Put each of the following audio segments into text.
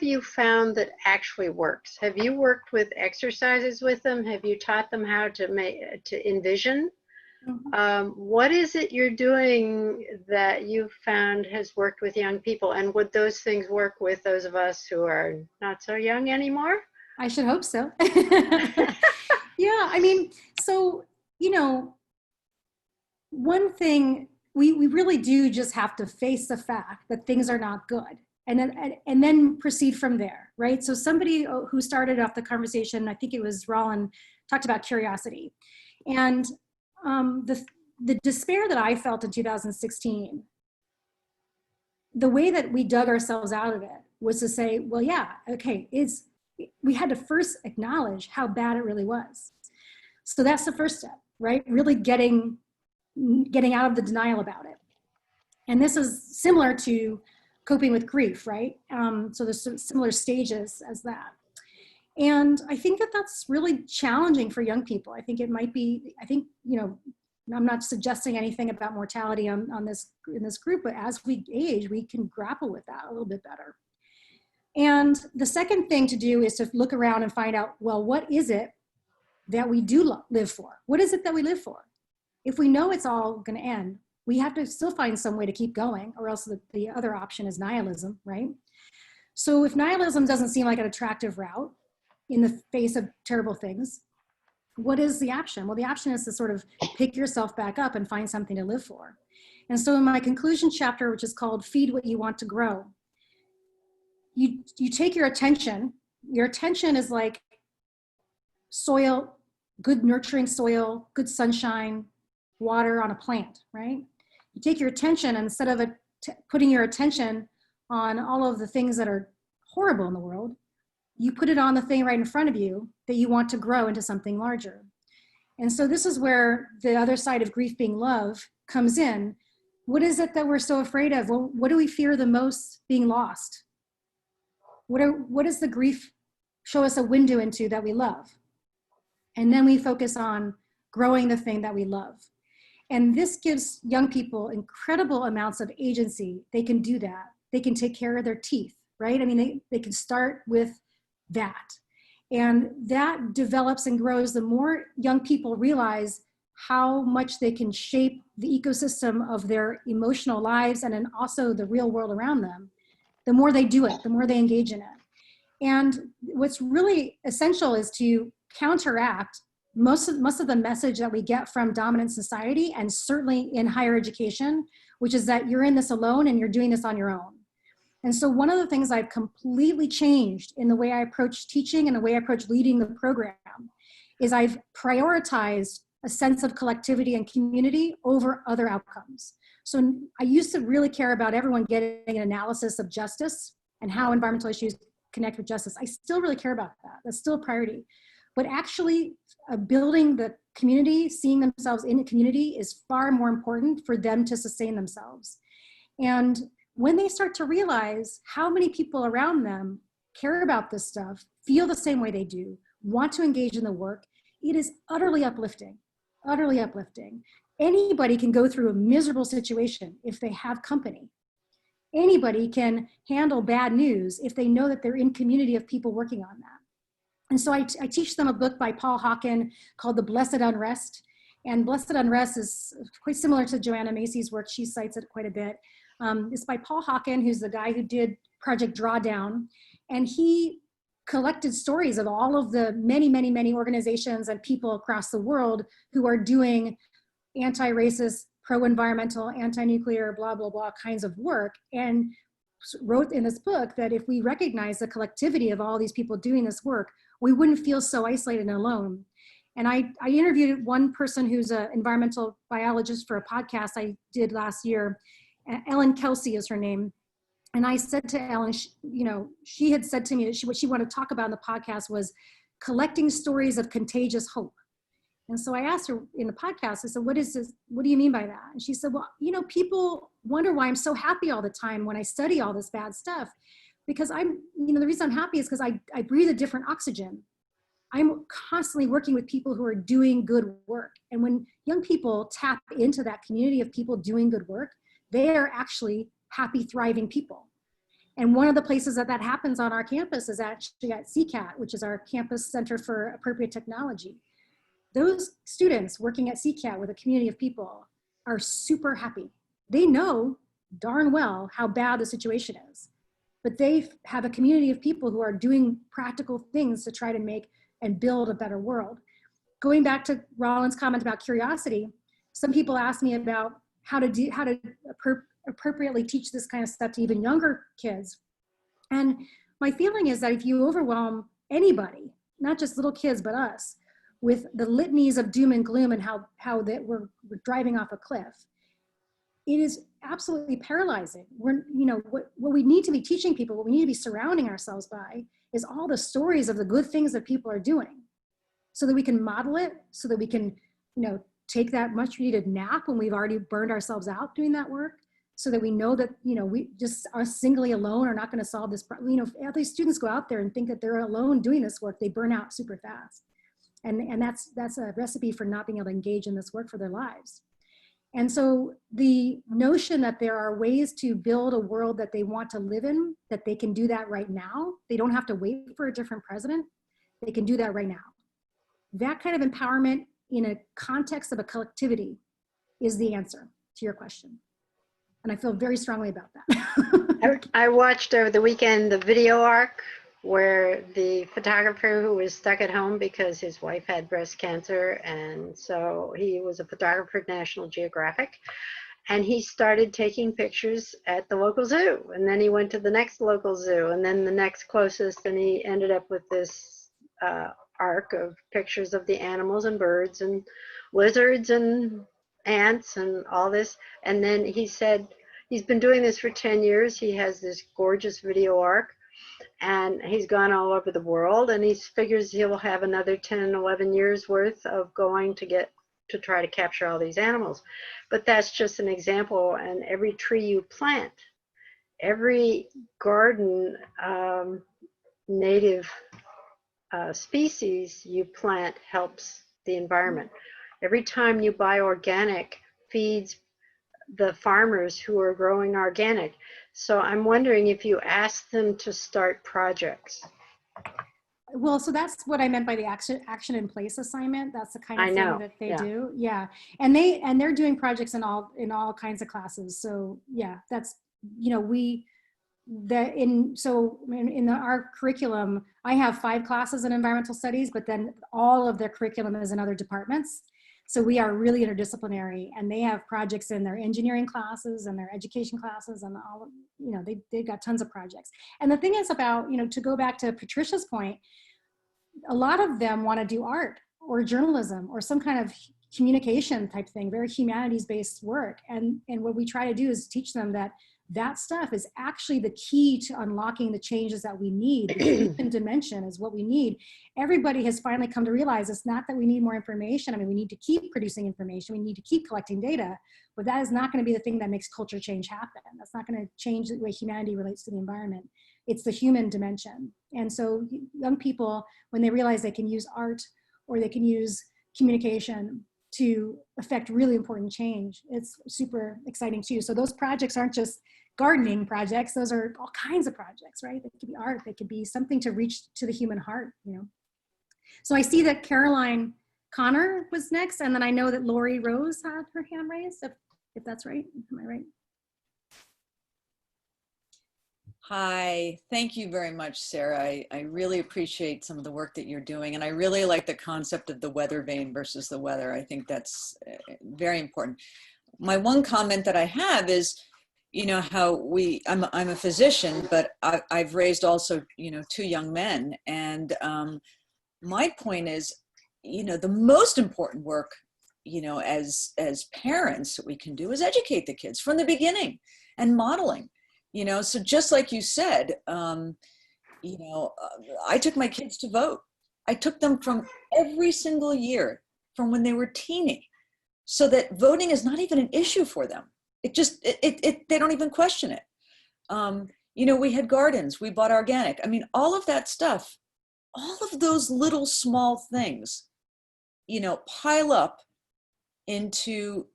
you found that actually works? Have you worked with exercises with them? Have you taught them how to envision? What is it you're doing that you've found has worked with young people? And would those things work with those of us who are not so young anymore? I should hope so. Yeah, I mean, so, one thing, we really do just have to face the fact that things are not good, and then proceed from there, right? So somebody who started off the conversation, I think it was Roland, talked about curiosity. And the despair that I felt in 2016, the way that we dug ourselves out of it was to say, well, yeah, okay, we had to first acknowledge how bad it really was. So that's the first step, right? Really getting out of the denial about it. And this is similar to coping with grief, right? So there's some similar stages as that. And I think that that's really challenging for young people. I think it might be, I'm not suggesting anything about mortality in this group, but as we age, we can grapple with that a little bit better. And the second thing to do is to look around and find out, well, what is it that we do live for? What is it that we live for? If we know it's all going to end, we have to still find some way to keep going, or else the other option is nihilism, right? So if nihilism doesn't seem like an attractive route in the face of terrible things, what is the option? Well, the option is to sort of pick yourself back up and find something to live for. And so in my conclusion chapter, which is called Feed What You Want to Grow, you take your attention is like soil, good nurturing soil, good sunshine, water on a plant, right? You take your attention, and instead of putting your attention on all of the things that are horrible in the world, you put it on the thing right in front of you that you want to grow into something larger. And so this is where the other side of grief being love comes in. What is it that we're so afraid of? Well, what do we fear the most being lost? What does the grief show us a window into that we love? And then we focus on growing the thing that we love. And this gives young people incredible amounts of agency. They can do that. They can take care of their teeth, right? I mean, they can start with that. And that develops and grows the more young people realize how much they can shape the ecosystem of their emotional lives and then also the real world around them. The more they do it, the more they engage in it. And what's really essential is to counteract most of the message that we get from dominant society, and certainly in higher education, which is that you're in this alone and you're doing this on your own. And so one of the things I've completely changed in the way I approach teaching and the way I approach leading the program is I've prioritized a sense of collectivity and community over other outcomes. So I used to really care about everyone getting an analysis of justice and how environmental issues connect with justice. I still really care about that. That's still a priority. But actually building the community, seeing themselves in a community is far more important for them to sustain themselves. And when they start to realize how many people around them care about this stuff, feel the same way they do, want to engage in the work, it is utterly uplifting, utterly uplifting. Anybody can go through a miserable situation if they have company. Anybody can handle bad news if they know that they're in community of people working on that. And so I teach them a book by Paul Hawken called The Blessed Unrest. And Blessed Unrest is quite similar to Joanna Macy's work. She cites it quite a bit. It's by Paul Hawken, who's the guy who did Project Drawdown. And he collected stories of all of the many, many, many organizations and people across the world who are doing anti-racist, pro-environmental, anti-nuclear, blah, blah, blah kinds of work. And wrote in this book that if we recognize the collectivity of all these people doing this work, we wouldn't feel so isolated and alone. And I interviewed one person who's an environmental biologist for a podcast I did last year. Ellen Kelsey is her name. And I said to Ellen, she had said to me that what she wanted to talk about in the podcast was collecting stories of contagious hope. And so I asked her in the podcast, I said, what is this? What do you mean by that? And she said, well, people wonder why I'm so happy all the time when I study all this bad stuff, because the reason I'm happy is because I breathe a different oxygen. I'm constantly working with people who are doing good work. And when young people tap into that community of people doing good work, they are actually happy, thriving people. And one of the places that that happens on our campus is actually at CCAT, which is our Campus Center for Appropriate Technology. Those students working at CCAT with a community of people are super happy. They know darn well how bad the situation is, but they have a community of people who are doing practical things to try to make and build a better world. Going back to Roland's comment about curiosity, some people ask me about how to appropriately teach this kind of stuff to even younger kids. And my feeling is that if you overwhelm anybody, not just little kids, but us, with the litanies of doom and gloom and how that we're driving off a cliff, it is absolutely paralyzing. We're, you know, what we need to be teaching people, what we need to be surrounding ourselves by is all the stories of the good things that people are doing, so that we can model it, so that we can, you know, take that much needed nap when we've already burned ourselves out doing that work, so that we know that, you know, we just are singly alone are not going to solve this problem. You know, if these students go out there and think that they're alone doing this work, they burn out super fast. And that's a recipe for not being able to engage in this work for their lives. And so the notion that there are ways to build a world that they want to live in, that they can do that right now, they don't have to wait for a different president, they can do that right now. That kind of empowerment in a context of a collectivity is the answer to your question. And I feel very strongly about that. I watched over the weekend the video arc where the photographer who was stuck at home because his wife had breast cancer, and so he was a photographer at National Geographic, and he started taking pictures at the local zoo, and then he went to the next local zoo, and then the next closest, and he ended up with this arc of pictures of the animals and birds and lizards and ants and all this. And then he said he's been doing this for 10 years. He has this gorgeous video arc, and he's gone all over the world, and he figures he'll have another 10, 11 years worth of going to try to capture all these animals. But that's just an example. And every tree you plant, every garden native species you plant helps the environment. Every time you buy organic feeds the farmers who are growing organic. So I'm wondering if you ask them to start projects. Well, so that's what I meant by the action in place assignment. That's the kind of thing that they do. Yeah. And they're doing projects in all kinds of classes. So yeah, that's, you know, in our curriculum, I have 5 classes in environmental studies, but then all of their curriculum is in other departments. So we are really interdisciplinary, and they have projects in their engineering classes and their education classes, and all, you know, they've got tons of projects. And the thing is about, you know, to go back to Patricia's point, a lot of them want to do art or journalism or some kind of communication type thing, very humanities-based work. And what we try to do is teach them that that stuff is actually the key to unlocking the changes that we need. The human dimension is what we need. Everybody has finally come to realize it's not that we need more information. I mean, we need to keep producing information. We need to keep collecting data, but that is not going to be the thing that makes culture change happen. That's not going to change the way humanity relates to the environment. It's the human dimension. And so young people, when they realize they can use art or they can use communication to affect really important change, it's super exciting too. So those projects aren't just gardening projects, those are all kinds of projects, right? They could be art, they could be something to reach to the human heart, you know. So I see that Caroline Connor was next, and then I know that Lori Rose had her hand raised, if that's right. Am I right? Hi, thank you very much, Sarah. I really appreciate some of the work that you're doing, and I really like the concept of the weather vane versus the weather. I think that's very important. My one comment that I have is, you know, how I'm a physician, but I've raised also, you know, 2 young men. And my point is, you know, the most important work, you know, as parents that we can do is educate the kids from the beginning and modeling, you know. So just like you said, you know, I took my kids to vote. I took them from every single year from when they were teeny, so that voting is not even an issue for them. It just, they don't even question it. You know, we had gardens, we bought organic. I mean, all of that stuff, all of those little small things, you know, pile up into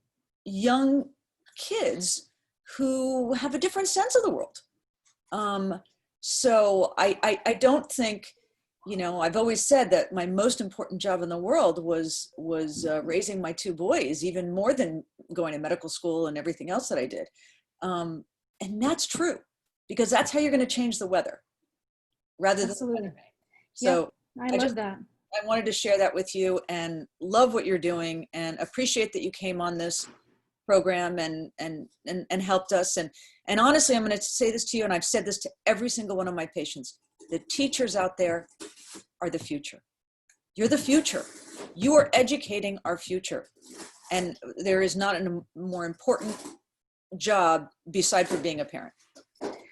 young kids who have a different sense of the world. So I don't think, you know, I've always said that my most important job in the world was raising my two boys, even more than going to medical school and everything else that I did. And that's true, because that's how you're going to change the weather, rather than the weather. So yep, I love that. I wanted to share that with you, and love what you're doing, and appreciate that you came on this program and helped us. And honestly, I'm going to say this to you, and I've said this to every single one of my patients: the teachers out there are the future. You're the future. You are educating our future. And there is not a more important job beside for being a parent.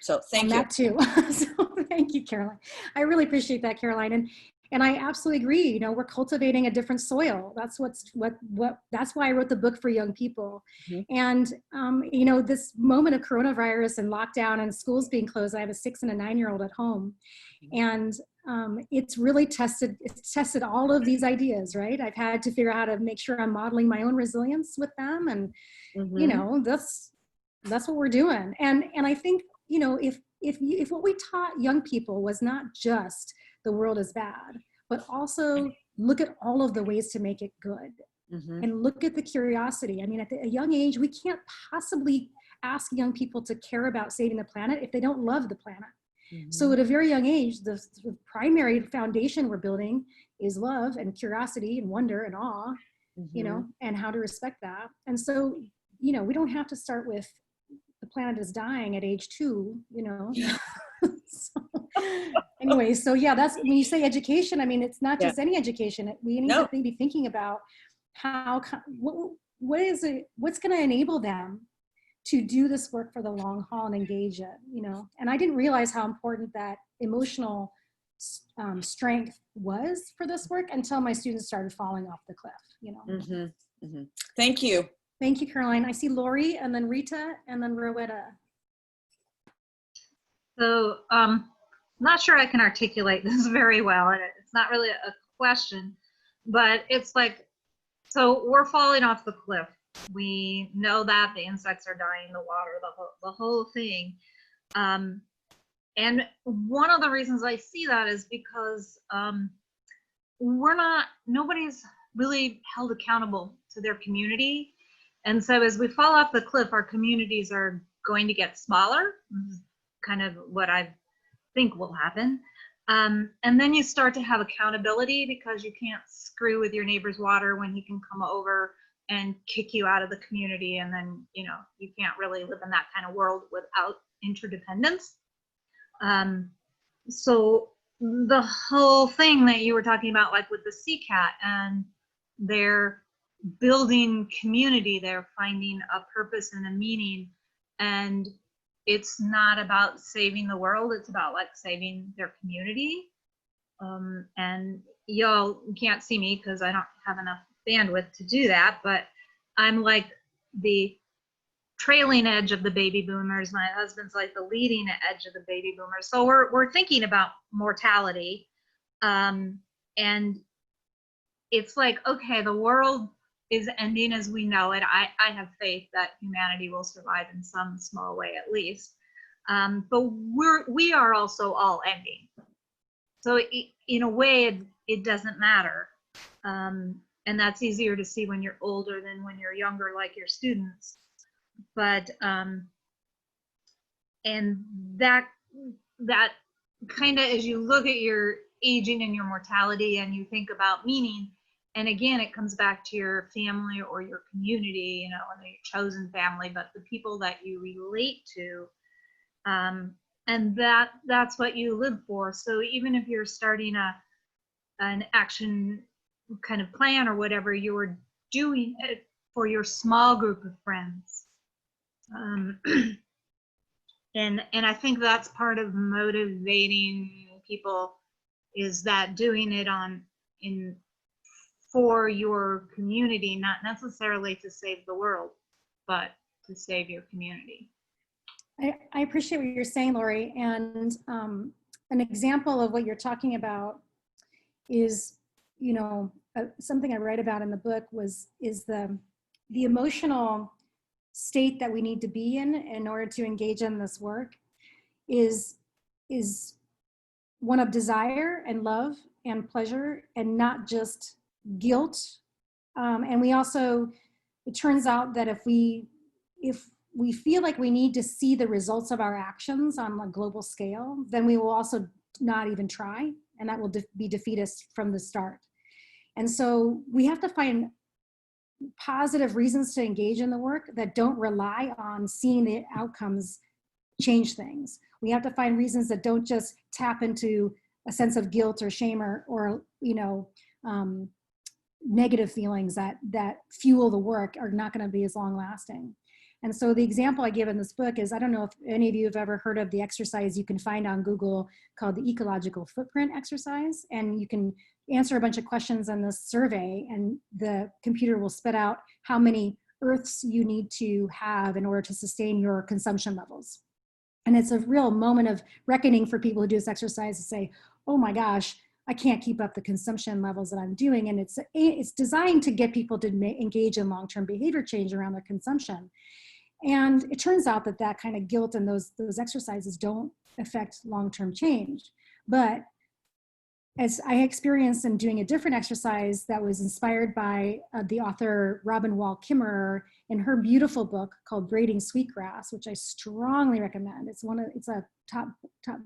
So thank you. That too. So thank you, Caroline. I really appreciate that, Caroline. And I absolutely agree. You know, we're cultivating a different soil. That's that's why I wrote the book for young people. Mm-hmm. And you know, this moment of coronavirus and lockdown and schools being closed, I have a 6 and a 9-year-old at home, and it's really tested all of these ideas, right? I've had to figure out how to make sure I'm modeling my own resilience with them, and mm-hmm. you know, that's what we're doing. And I think, you know, if what we taught young people was not just the world is bad, but also look at all of the ways to make it good, mm-hmm. and look at the curiosity. I mean, at a young age, we can't possibly ask young people to care about saving the planet if they don't love the planet. Mm-hmm. So at a very young age, the primary foundation we're building is love and curiosity and wonder and awe, mm-hmm. you know, and how to respect that. And so, you know, we don't have to start with the planet is dying at age 2, you know. So, anyway, so yeah, that's when you say education, I mean, it's not just any education. We need to be thinking about what's going to enable them to do this work for the long haul and engage it, you know. And I didn't realize how important that emotional strength was for this work until my students started falling off the cliff, you know. Mm-hmm. Mm-hmm. Thank you. Thank you, Caroline. I see Lori and then Rita and then Rowetta. So I'm not sure I can articulate this very well. It's not really a question, but it's like, so we're falling off the cliff. We know that the insects are dying, the water, the whole thing. And one of the reasons I see that is because nobody's really held accountable to their community. And so as we fall off the cliff, our communities are going to get smaller. This is kind of what I think will happen. And then you start to have accountability, because you can't screw with your neighbor's water when he can come over and kick you out of the community. And then, you know, you can't really live in that kind of world without interdependence. So the whole thing that you were talking about, like with the sea cat, and they're building community, they're finding a purpose and a meaning, and it's not about saving the world, it's about like saving their community. And y'all can't see me because I don't have enough bandwidth to do that, but I'm like the trailing edge of the baby boomers. My husband's like the leading edge of the baby boomers. So we're thinking about mortality. And it's like, okay, the world is ending as we know it. I have faith that humanity will survive in some small way at least. But we are also all ending. So in a way, it doesn't matter. And that's easier to see when you're older than when you're younger, like your students. But and that kind of, as you look at your aging and your mortality and you think about meaning, and again, it comes back to your family or your community, you know, your chosen family, but the people that you relate to, and that's what you live for. So even if you're starting an action kind of plan or whatever, you're doing it for your small group of friends. And I think that's part of motivating people, is that doing it for your community, not necessarily to save the world, but to save your community. I appreciate what you're saying, Lori. And an example of what you're talking about is, you know, something I write about in the book is the emotional state that we need to be in order to engage in this work. is one of desire and love and pleasure, and not just guilt. And we also, it turns out that if we feel like we need to see the results of our actions on a global scale, then we will also not even try, and that will be defeatist from the start. And so we have to find positive reasons to engage in the work that don't rely on seeing the outcomes change things. We have to find reasons that don't just tap into a sense of guilt or shame or negative feelings that fuel the work are not going to be as long lasting. And so the example I give in this book is, I don't know if any of you have ever heard of the exercise you can find on Google called the Ecological Footprint exercise. And you can answer a bunch of questions on this survey, and the computer will spit out how many Earths you need to have in order to sustain your consumption levels. And it's a real moment of reckoning for people who do this exercise to say, oh my gosh, I can't keep up the consumption levels that I'm doing. And it's designed to get people to engage in long-term behavior change around their consumption. And it turns out that that kind of guilt and those exercises don't affect long-term change. But as I experienced in doing a different exercise that was inspired by the author Robin Wall Kimmerer in her beautiful book called Braiding Sweetgrass, which I strongly recommend. It's a top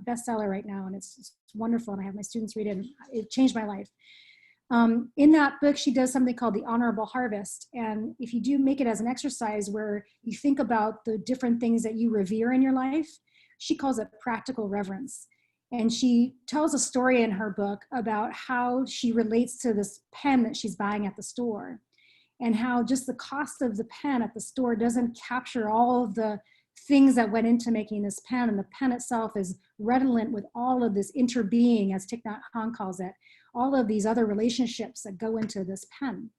bestseller right now, and it's wonderful. And I have my students read it, and it changed my life. In that book, she does something called the honorable harvest. And if you do make it as an exercise where you think about the different things that you revere in your life, she calls it practical reverence. And she tells a story in her book about how she relates to this pen that she's buying at the store, and how just the cost of the pen at the store doesn't capture all of the things that went into making this pen. And the pen itself is redolent with all of this interbeing, as Thich Nhat Hanh calls it, all of these other relationships that go into this pen.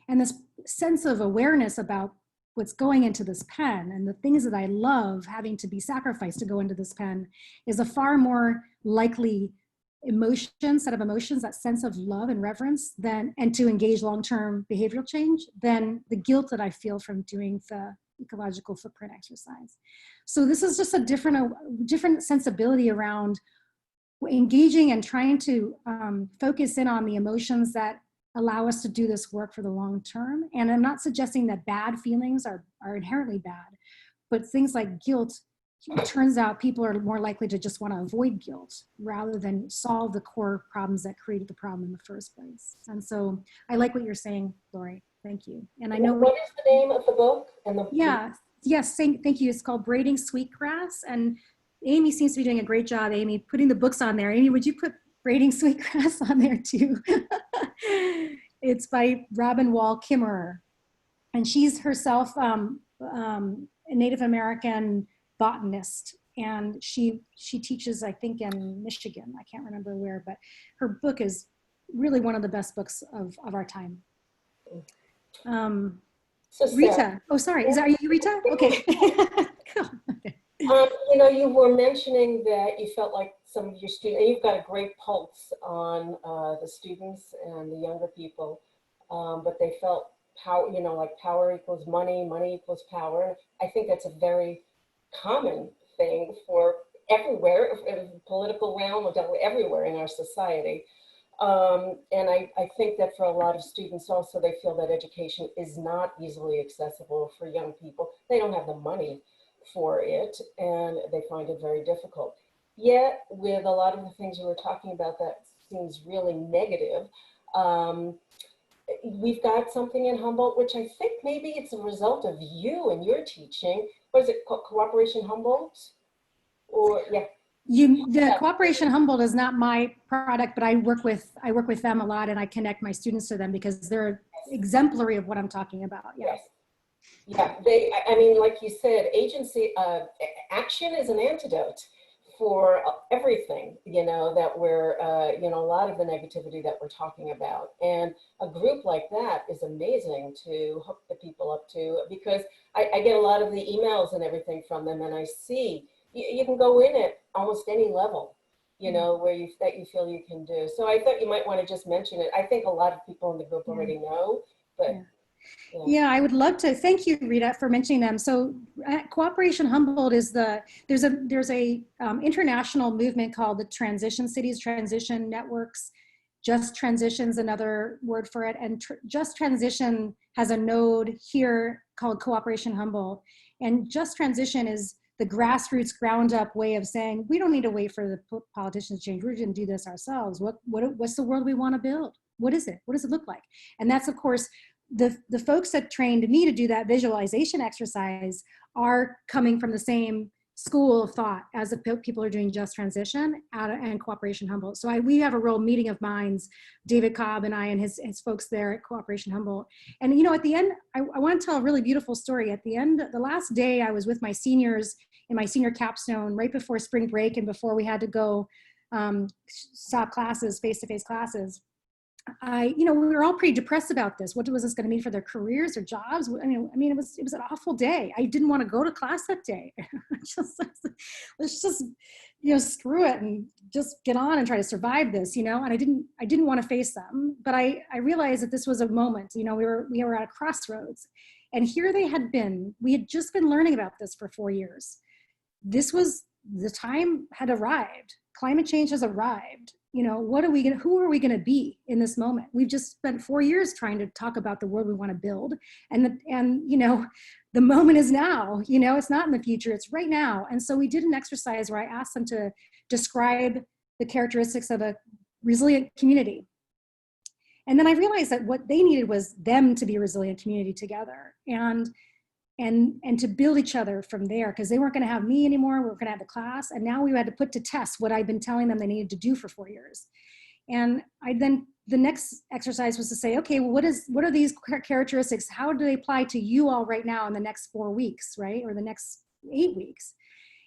And this sense of awareness about what's going into this pen and the things that I love having to be sacrificed to go into this pen is a far more likely set of emotions, that sense of love and reverence, and to engage long-term behavioral change, than the guilt that I feel from doing the ecological footprint exercise. So this is just a different sensibility around engaging and trying to focus in on the emotions that allow us to do this work for the long term. And I'm not suggesting that bad feelings are inherently bad, but things like guilt, it turns out people are more likely to just want to avoid guilt rather than solve the core problems that created the problem in the first place. And so I like what you're saying, Lori. Thank you. And I know— What is the name of the book? Yes, thank you. It's called Braiding Sweetgrass. And Amy seems to be doing a great job, Amy, putting the books on there. Amy, would you put Braiding Sweetgrass on there too? It's by Robin Wall Kimmerer. And she's herself a Native American botanist. And she teaches, I think, in Michigan. I can't remember where, but her book is really one of the best books of our time. So Rita, oh, sorry, are you Rita? Okay. Cool. Okay. You were mentioning that you felt like some of your students, and you've got a great pulse on the students and the younger people, but they felt power, like power equals money, money equals power. I think that's a very common thing for everywhere, in the political realm, everywhere in our society. And I think that for a lot of students also, they feel that education is not easily accessible for young people. They don't have the money for it, and they find it very difficult. Yet, with a lot of the things we were talking about that seems really negative, we've got something in Humboldt, which I think maybe it's a result of you and your teaching. What is it called? Cooperation Humboldt? Or, yeah. The Cooperation Humboldt is not my product, but I work with them a lot, and I connect my students to them because they're exemplary of what I'm talking about. Yes. Yeah, I mean, like you said, agency, action is an antidote for everything, that we're, a lot of the negativity that we're talking about. And a group like that is amazing to hook the people up to, because I get a lot of the emails and everything from them, and I see you can go in at almost any level, where that you feel you can do. So I thought you might want to just mention it. I think a lot of people in the group already know, but. Yeah, I would love to. Thank you, Rita, for mentioning them. So Cooperation Humboldt is there's a international movement called the Transition Cities, Transition Networks. Just Transition's another word for it. And Just Transition has a node here called Cooperation Humboldt. And Just Transition is the grassroots ground up way of saying, we don't need to wait for the politicians to change. We're going to do this ourselves. What's the world we want to build? What is it? What does it look like? And that's, of course, the folks that trained me to do that visualization exercise are coming from the same school of thought as the people who are doing Just Transition and Cooperation Humboldt. So we have a real meeting of minds, David Cobb and I and his folks there at Cooperation Humboldt. And, you know, at the end, I want to tell a really beautiful story. At the end, the last day I was with my seniors in my senior capstone right before spring break and before we had to go stop classes, face-to-face classes. We were all pretty depressed about this. What was this going to mean for their careers or jobs? I mean, it was an awful day. I didn't want to go to class that day. Let's just, screw it and just get on and try to survive this, And I didn't want to face them, but I realized that this was a moment. We were at a crossroads, and here they had been. We had just been learning about this for 4 years. The time had arrived. Climate change has arrived. Who are we going to be in this moment? We've just spent 4 years trying to talk about the world we want to build. And the moment is now, it's not in the future, it's right now. And so we did an exercise where I asked them to describe the characteristics of a resilient community. And then I realized that what they needed was them to be a resilient community together and to build each other from there, because they weren't going to have me anymore. We were going to have the class. And now we had to put to test what I'd been telling them they needed to do for 4 years. And the next exercise was to say, okay, well, what are these characteristics? How do they apply to you all right now in the next 4 weeks, right? Or the next 8 weeks?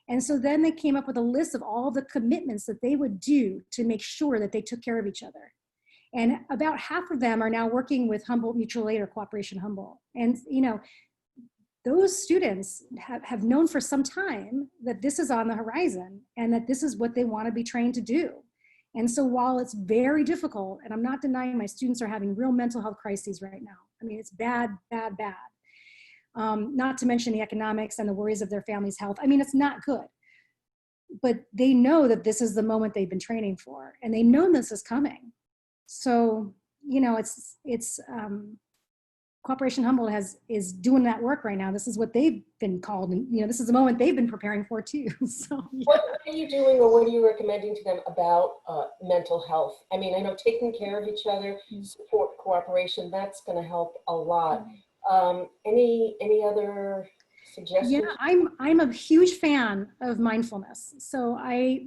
And so then they came up with a list of all the commitments that they would do to make sure that they took care of each other. And about half of them are now working with Humboldt Mutual Aid or Cooperation Humboldt. And, those students have known for some time that this is on the horizon and that this is what they want to be trained to do. And so while it's very difficult, and I'm not denying my students are having real mental health crises right now. I mean, it's bad, bad, bad. Not to mention the economics and the worries of their family's health. I mean, it's not good. But they know that this is the moment they've been training for, and they know this is coming. So, Cooperation Humboldt is doing that work right now. This is what they've been called, and this is the moment they've been preparing for too. So, yeah. What are you doing, or what are you recommending to them about mental health? I mean, I know taking care of each other, support, cooperation, that's going to help a lot. Any other suggestions? Yeah, I'm a huge fan of mindfulness. So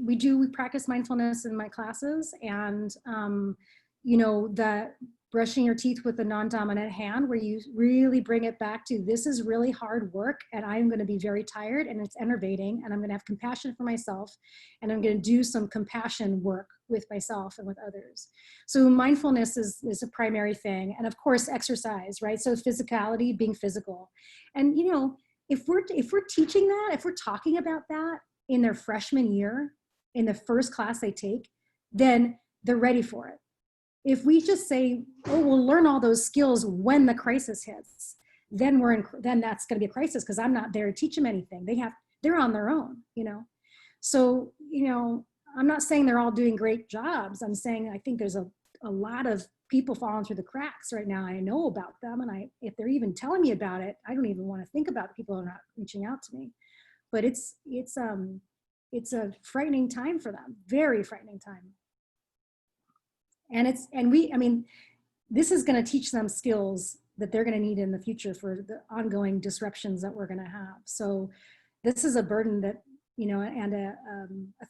we practice mindfulness in my classes, and the brushing your teeth with a non-dominant hand, where you really bring it back to, this is really hard work and I'm going to be very tired and it's enervating, and I'm going to have compassion for myself, and I'm going to do some compassion work with myself and with others. So mindfulness is a primary thing. And of course, exercise, right? So physicality, being physical. And if we're teaching that, if we're talking about that in their freshman year, in the first class they take, then they're ready for it. If we just say, oh, we'll learn all those skills when the crisis hits, then that's going to be a crisis, because I'm not there to teach them anything. They're on their own, So, I'm not saying they're all doing great jobs. I'm saying I think there's a lot of people falling through the cracks right now. I know about them, and if they're even telling me about it, I don't even want to think about the people who are not reaching out to me. But it's a frightening time for them, very frightening time. And this is going to teach them skills that they're going to need in the future for the ongoing disruptions that we're going to have. So this is a burden that, and a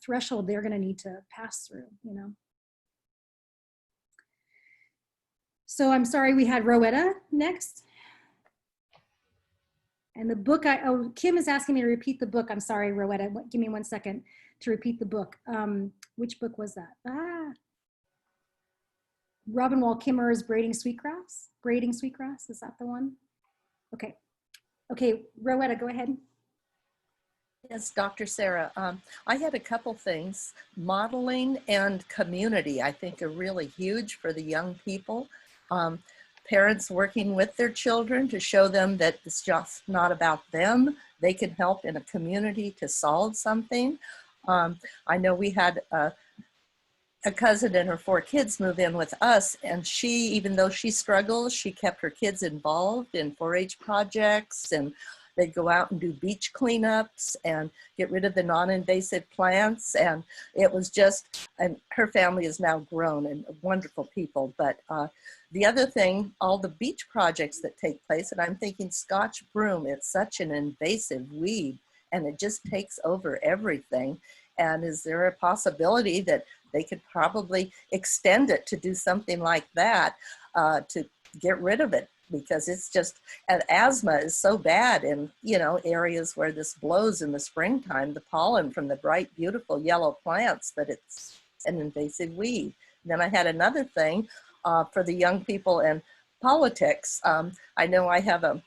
threshold they're going to need to pass through, So I'm sorry, we had Rowetta next. And the book, Kim is asking me to repeat the book. I'm sorry, Rowetta, give me 1 second to repeat the book. Which book was that? Robin Wall Kimmerer's Braiding Sweetgrass. Braiding Sweetgrass, is that the one? Okay, Rowetta, go ahead. Yes, Dr. Sarah. I had a couple things. Modeling and community, I think, are really huge for the young people. parents working with their children to show them that it's just not about them. They can help in a community to solve something. I know we had a cousin and her 4 kids move in with us, and she, even though she struggles, she kept her kids involved in 4-H projects, and they'd go out and do beach cleanups and get rid of the non-invasive plants. And it was just, and her family is now grown and wonderful people. But the other thing, all the beach projects that take place, and I'm thinking Scotch broom, it's such an invasive weed and it just takes over everything. And is there a possibility that they could probably extend it to do something like that to get rid of it? Because it's just, and asthma is so bad in, you know, areas where this blows in the springtime, the pollen from the bright, beautiful yellow plants, but it's an invasive weed. Then I had another thing for the young people in politics. I know I have a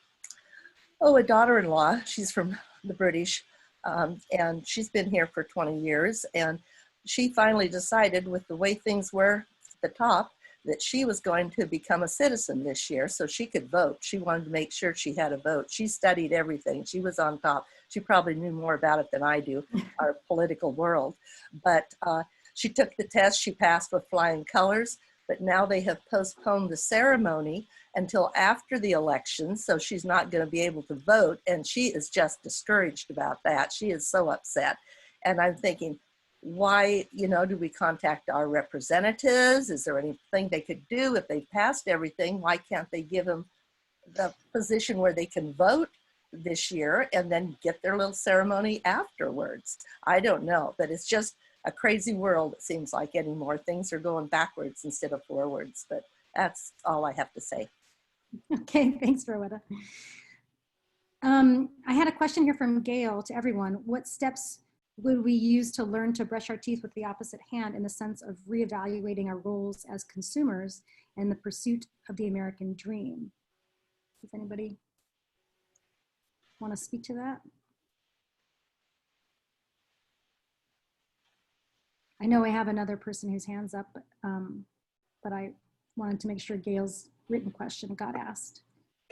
daughter-in-law, she's from the British, and she's been here for 20 years. And she finally decided, with the way things were at the top, that she was going to become a citizen this year so she could vote. She wanted to make sure she had a vote. She studied everything. She was on top. She probably knew more about it than I do, our political world. But she took the test. She passed with flying colors. But now they have postponed the ceremony until after the election, so she's not going to be able to vote. And she is just discouraged about that. She is so upset. And I'm thinking, why, you know, do we contact our representatives? Is there anything they could do? If they've passed everything, why can't they give them the position where they can vote this year and then get their little ceremony afterwards? I don't know, but it's just a crazy world, it seems like, anymore. Things are going backwards instead of forwards, but that's all I have to say. Okay, thanks, Rowetta. I had a question here from Gail to everyone. What steps would we use to learn to brush our teeth with the opposite hand in the sense of reevaluating our roles as consumers and the pursuit of the American dream? Does anybody want to speak to that? I know I have another person whose hand's up, but I wanted to make sure Gail's written question got asked.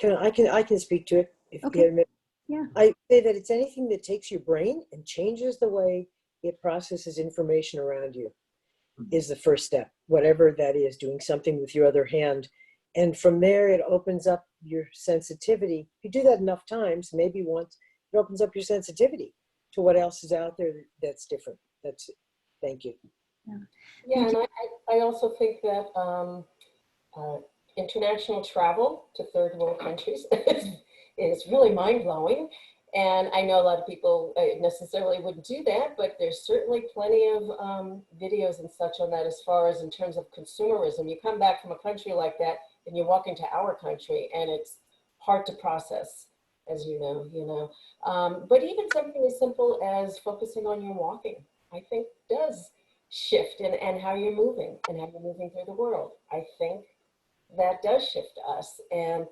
I can speak to it if Okay. you have a minute. Yeah. I say that it's anything that takes your brain and changes the way it processes information around you is the first step, whatever that is, doing something with your other hand. And from there, it opens up your sensitivity. If you do that enough times, maybe once, it opens up your sensitivity to what else is out there that's different. That's it. Thank you. Yeah, and I also think that international travel to third world countries is really mind-blowing. And I know a lot of people necessarily wouldn't do that, but there's certainly plenty of videos and such on that as far as in terms of consumerism. You come back from a country like that and you walk into our country and it's hard to process, as you know. But even something as simple as focusing on your walking, I think does shift and how you're moving and how you're moving through the world. I think that does shift us. And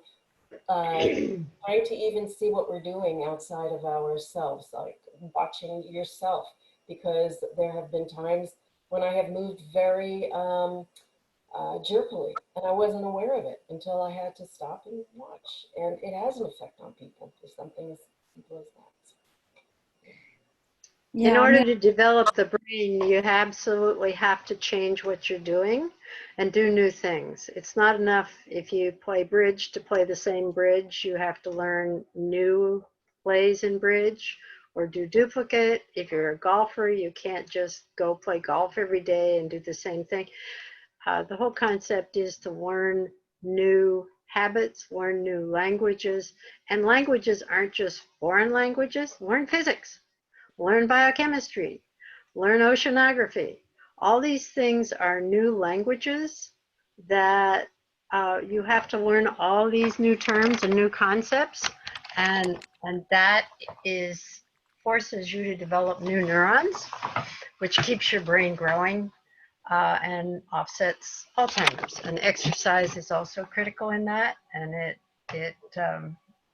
trying to even see what we're doing outside of ourselves, like watching yourself, because there have been times when I have moved very jerkily and I wasn't aware of it until I had to stop and watch. And it has an effect on people for something as simple as that. In order to develop the brain, you absolutely have to change what you're doing and do new things. It's not enough if you play bridge to play the same bridge. You have to learn new plays in bridge or do duplicate. If you're a golfer, you can't just go play golf every day and do the same thing. The whole concept is to learn new habits, learn new languages, and languages aren't just foreign languages. Learn physics. Learn biochemistry, learn oceanography. All these things are new languages that you have to learn all these new terms and new concepts, and that forces you to develop new neurons, which keeps your brain growing and offsets Alzheimer's. And exercise is also critical in that, and it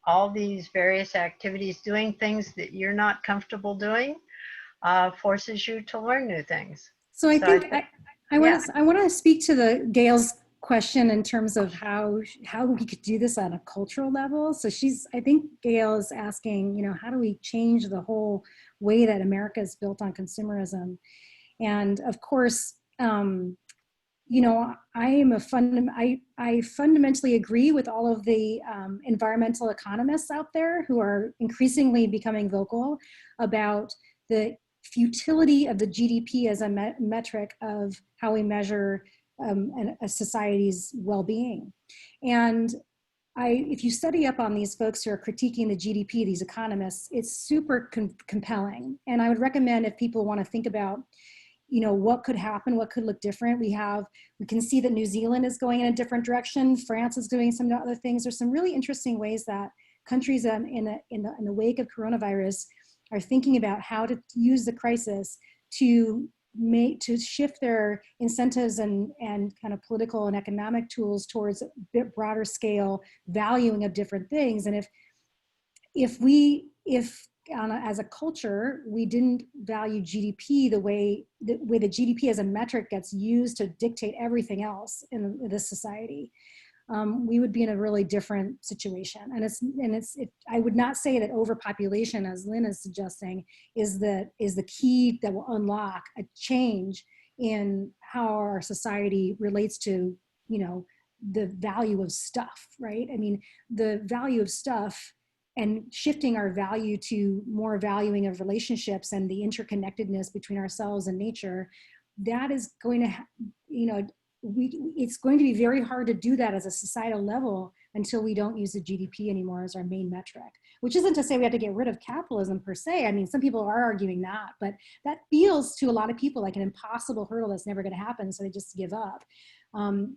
all these various activities, doing things that you're not comfortable doing, forces you to learn new things. So I think I want to speak to the Gail's question in terms of how we could do this on a cultural level. So I think Gail is asking, you know, how do we change the whole way that America is built on consumerism? And of course, you know, I fundamentally agree with all of the environmental economists out there who are increasingly becoming vocal about the futility of the GDP as a metric of how we measure a society's well-being. And if you study up on these folks who are critiquing the GDP, these economists, it's super compelling. And I would recommend, if people want to think about, you know, what could happen, what could look different. We can see that New Zealand is going in a different direction. France is doing some other things. There's some really interesting ways that countries in the wake of coronavirus are thinking about how to use the crisis to shift their incentives and kind of political and economic tools towards a bit broader scale valuing of different things. And if as a culture, we didn't value GDP the way the GDP as a metric gets used to dictate everything else in this society, we would be in a really different situation. And I would not say that overpopulation, as Lynn is suggesting, is the key that will unlock a change in how our society relates to, you know, the value of stuff, right? I mean, the value of stuff and shifting our value to more valuing of relationships and the interconnectedness between ourselves and nature, that is going to, you know, it's going to be very hard to do that as a societal level until we don't use the GDP anymore as our main metric, which isn't to say we have to get rid of capitalism per se. I mean, some people are arguing that, but that feels to a lot of people like an impossible hurdle that's never going to happen, so they just give up.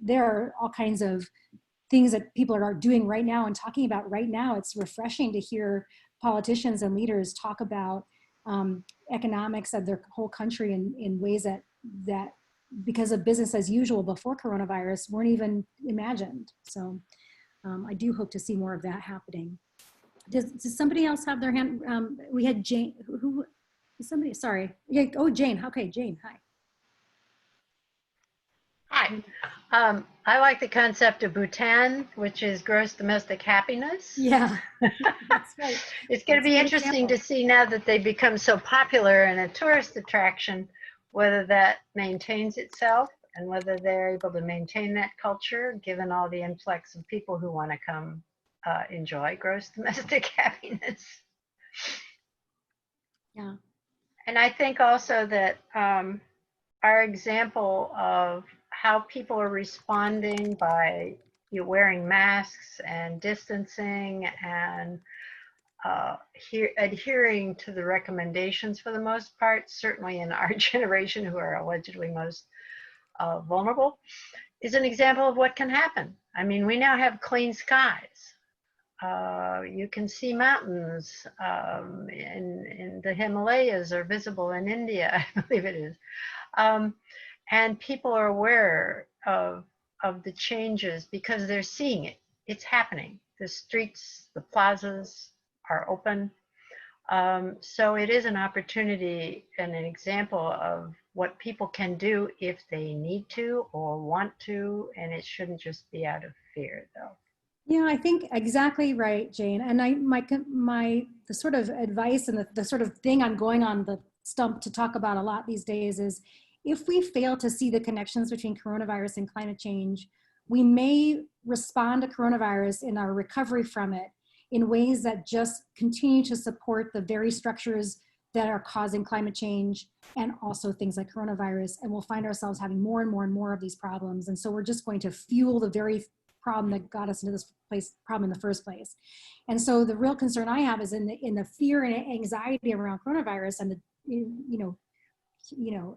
There are all kinds of things that people are doing right now and talking about right now. It's refreshing to hear politicians and leaders talk about economics of their whole country in ways that because of business as usual before coronavirus weren't even imagined. So I do hope to see more of that happening. Does somebody else have their hand? We had Jane, who somebody, sorry. Yeah, oh, Jane, okay, Jane, hi. Hi. I like the concept of Bhutan, which is gross domestic happiness. Yeah, that's right. It's going to be interesting to see now that they've become so popular and a tourist attraction, whether that maintains itself and whether they're able to maintain that culture, given all the influx of people who want to come enjoy gross domestic happiness. Yeah. And I think also that our example of how people are responding by wearing masks and distancing and adhering to the recommendations for the most part, certainly in our generation who are allegedly most vulnerable, is an example of what can happen. I mean, we now have clean skies. You can see mountains in the Himalayas are visible in India, I believe it is. And people are aware of the changes because they're seeing it. It's happening. The streets, the plazas are open. So it is an opportunity and an example of what people can do if they need to or want to, and it shouldn't just be out of fear, though. Yeah, I think exactly right, Jane. And the sort of advice and the sort of thing I'm going on the stump to talk about a lot these days is, if we fail to see the connections between coronavirus and climate change, we may respond to coronavirus in our recovery from it in ways that just continue to support the very structures that are causing climate change and also things like coronavirus. And we'll find ourselves having more and more and more of these problems. And so we're just going to fuel the very problem that got us into this problem in the first place. And so the real concern I have is in the fear and anxiety around coronavirus and the,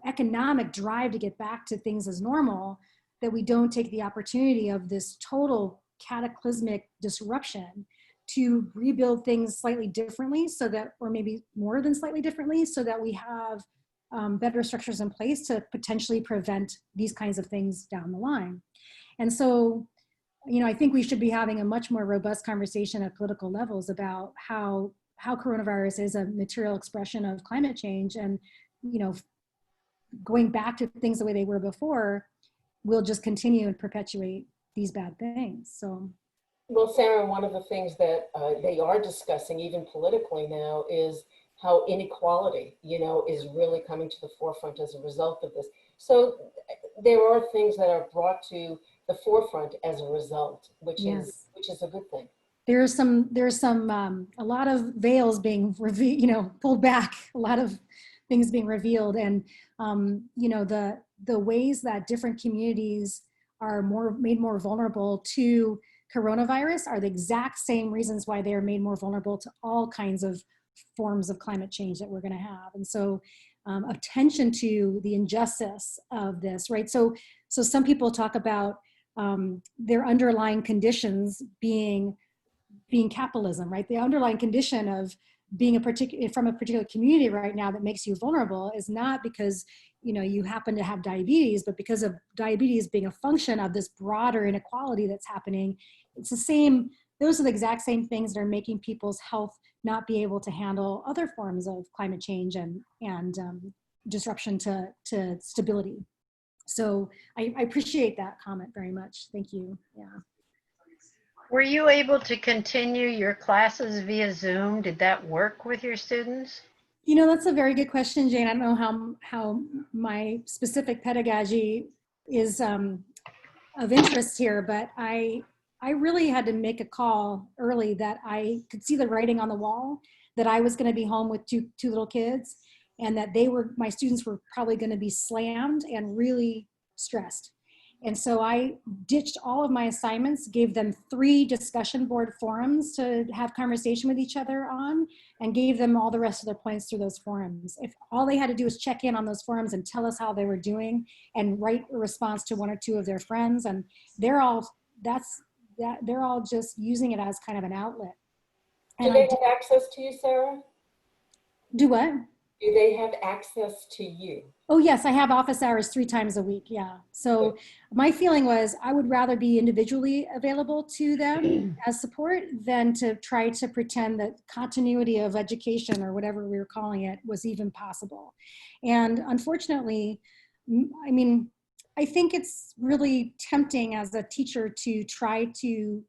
economic drive to get back to things as normal, that we don't take the opportunity of this total cataclysmic disruption to rebuild things slightly differently, so that, or maybe more than slightly differently, so that we have better structures in place to potentially prevent these kinds of things down the line. And so, I think we should be having a much more robust conversation at political levels about how coronavirus is a material expression of climate change, and going back to things the way they were before we'll just continue and perpetuate these bad things. So. Well, Sarah, one of the things that they are discussing, even politically now, is how inequality, you know, is really coming to the forefront as a result of this. So there are things that are brought to the forefront as a result, which is a good thing. There's a lot of veils being revealed, you know, pulled back, a lot of things being revealed, and you know, the ways that different communities are made more vulnerable to coronavirus are the exact same reasons why they are made more vulnerable to all kinds of forms of climate change that we're going to have. And so attention to the injustice of this, right? So some people talk about their underlying conditions being capitalism, right? The underlying condition of being from a particular community right now that makes you vulnerable is not because, you know, you happen to have diabetes, but because of diabetes being a function of this broader inequality that's happening. It's the same, those are the exact same things that are making people's health not be able to handle other forms of climate change and disruption to stability. So I appreciate that comment very much. Thank you. Yeah. Were you able to continue your classes via Zoom? Did that work with your students? You know, that's a very good question, Jane. I don't know how my specific pedagogy is of interest here, but I really had to make a call early that I could see the writing on the wall, that I was going to be home with two little kids, and that my students were probably going to be slammed and really stressed. And so I ditched all of my assignments, gave them 3 discussion board forums to have conversation with each other on, and gave them all the rest of their points through those forums. If all they had to do was check in on those forums and tell us how they were doing and write a response to 1 or 2 of their friends, and they're all just using it as kind of an outlet. Do they have access to you, Sarah? Do what? Do they have access to you? Oh yes, I have office hours 3 times a week, yeah. So my feeling was I would rather be individually available to them as support than to try to pretend that continuity of education or whatever we were calling it was even possible. And unfortunately, I mean, I think it's really tempting as a teacher to try to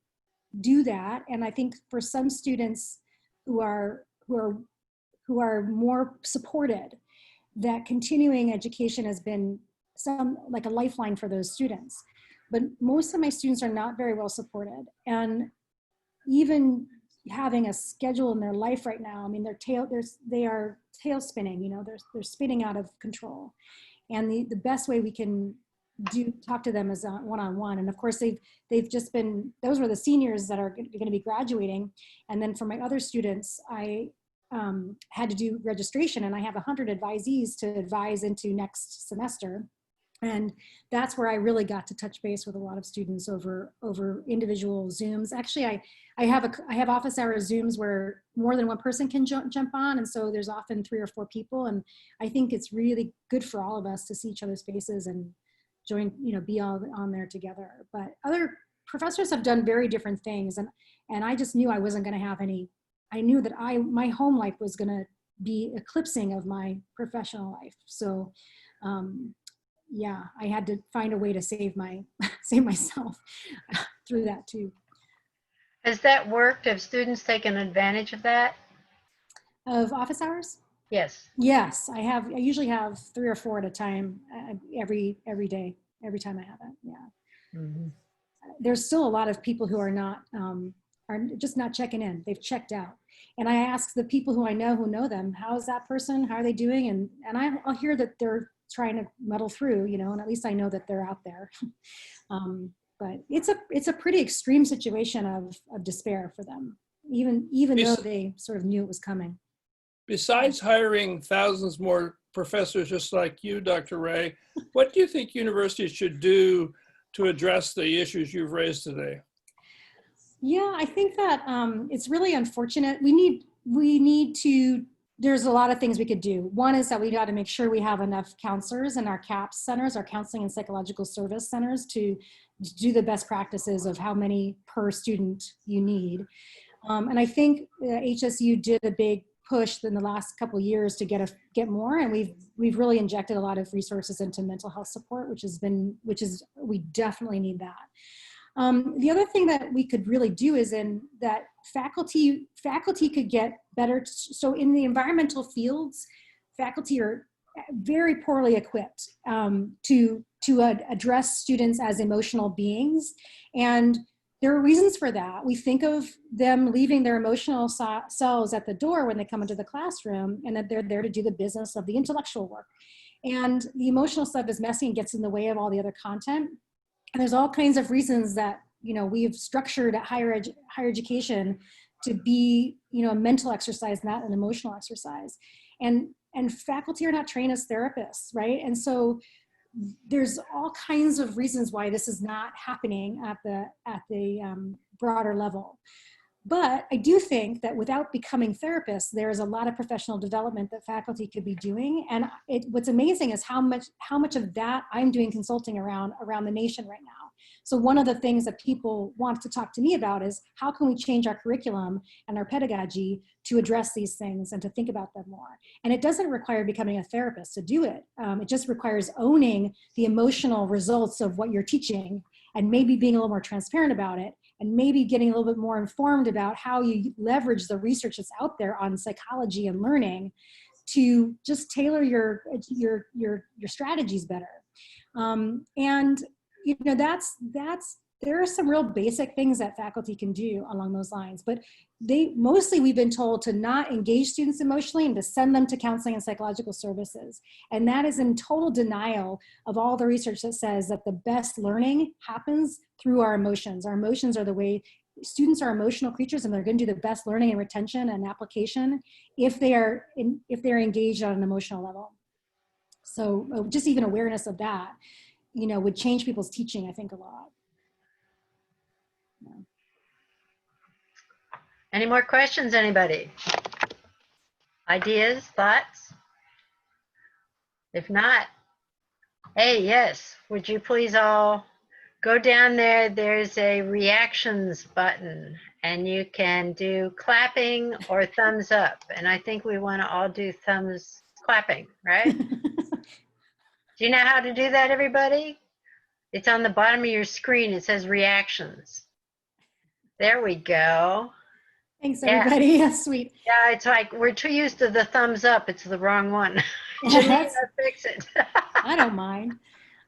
do that. And I think for some students who are more supported, that continuing education has been like a lifeline for those students. But most of my students are not very well supported. And even having a schedule in their life right now, I mean, they are tail spinning, you know, they're spinning out of control. And the best way we can talk to them is one-on-one. And of course, they've just been, those were the seniors that are going to be graduating. And then for my other students, I had to do registration, and I have 100 advisees to advise into next semester. And that's where I really got to touch base with a lot of students over individual Zooms. Actually, I have office hour Zooms where more than one person can jump on, and so there's often 3 or 4 people. And I think it's really good for all of us to see each other's faces and join, you know, be all on there together. But other professors have done very different things, and I just knew I wasn't going to have any. I knew that my home life was going to be eclipsing of my professional life. So, yeah, I had to find a way to save myself through that too. Has that worked? Have students taken advantage of that? Of office hours? Yes. Yes, I have. I usually have 3 or 4 at a time every day, every time I have it. Yeah. Mm-hmm. There's still a lot of people who are just not checking in. They've checked out. And I ask the people who know them, how's that person? How are they doing? And I'll hear that they're trying to muddle through, you know, and at least I know that they're out there. But it's a pretty extreme situation of despair for them, even though they sort of knew it was coming. Besides hiring thousands more professors just like you, Dr. Ray, what do you think universities should do to address the issues you've raised today? Yeah, I think that it's really unfortunate. We need to, there's a lot of things we could do. One is that we got to make sure we have enough counselors in our CAPS centers, our counseling and psychological service centers, to do the best practices of how many per student you need. And I think HSU did a big push in the last couple of years to get more, and we've really injected a lot of resources into mental health support, we definitely need that. The other thing that we could really do is that faculty could get better. So in the environmental fields, faculty are very poorly equipped to address students as emotional beings, and there are reasons for that. We think of them leaving their emotional selves at the door when they come into the classroom, and that they're there to do the business of the intellectual work. And the emotional stuff is messy and gets in the way of all the other content. And there's all kinds of reasons that, we've structured higher education to be, a mental exercise, not an emotional exercise. And faculty are not trained as therapists, right? And so there's all kinds of reasons why this is not happening at the broader level. But I do think that without becoming therapists, there's a lot of professional development that faculty could be doing. And what's amazing is how much of that I'm doing consulting around the nation right now. So one of the things that people want to talk to me about is how can we change our curriculum and our pedagogy to address these things and to think about them more. And it doesn't require becoming a therapist to do it. It just requires owning the emotional results of what you're teaching and maybe being a little more transparent about it, and maybe getting a little bit more informed about how you leverage the research that's out there on psychology and learning to just tailor your strategies better. And there are some real basic things that faculty can do along those lines, but mostly we've been told to not engage students emotionally and to send them to counseling and psychological services. And that is in total denial of all the research that says that the best learning happens through our emotions. Our emotions are the way students are emotional creatures, and they're going to do the best learning and retention and application if they're engaged on an emotional level. So just even awareness of that, would change people's teaching, I think, a lot. Yeah. Any more questions, anybody? Ideas, thoughts? If not, hey, yes, would you please all go down there? There's a reactions button, and you can do clapping or thumbs up. And I think we want to all do thumbs clapping, right? Do you know how to do that, everybody? It's on the bottom of your screen. It says reactions. There we go. Thanks, everybody. Yeah. That's sweet. Yeah, it's like we're too used to the thumbs up. It's the wrong one. Yes. Fix it. I don't mind.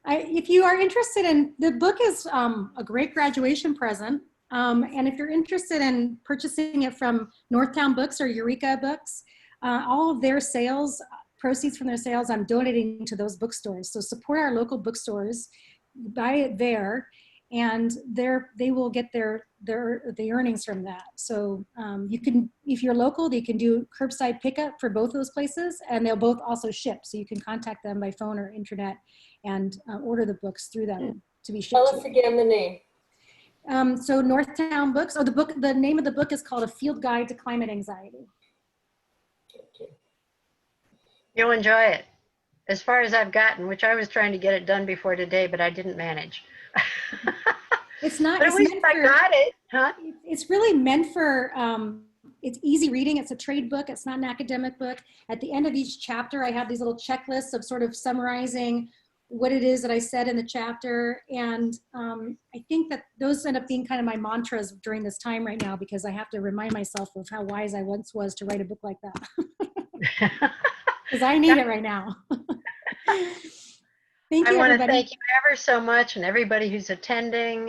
If you are interested in, the book is a great graduation present. And if you're interested in purchasing it from Northtown Books or Eureka Books, all of their sales, proceeds from their sales, I'm donating to those bookstores. So support our local bookstores, buy it there, and they will get the earnings from that. So you can, if you're local, they can do curbside pickup for both those places, and they'll both also ship. So you can contact them by phone or internet and order the books through them to be shipped. Tell us again the name. So Northtown Books. Oh, the name of the book is called A Field Guide to Climate Anxiety. Okay. You'll enjoy it. As far as I've gotten, which I was trying to get it done before today, but I didn't manage. It's not. But at least I got it, huh? It's really meant for. It's easy reading. It's a trade book. It's not an academic book. At the end of each chapter, I have these little checklists of sort of summarizing what it is that I said in the chapter. And I think that those end up being kind of my mantras during this time right now, because I have to remind myself of how wise I once was to write a book like that. Because I need it right now. Thank you, everybody. I want to thank you ever so much, and everybody who's attending.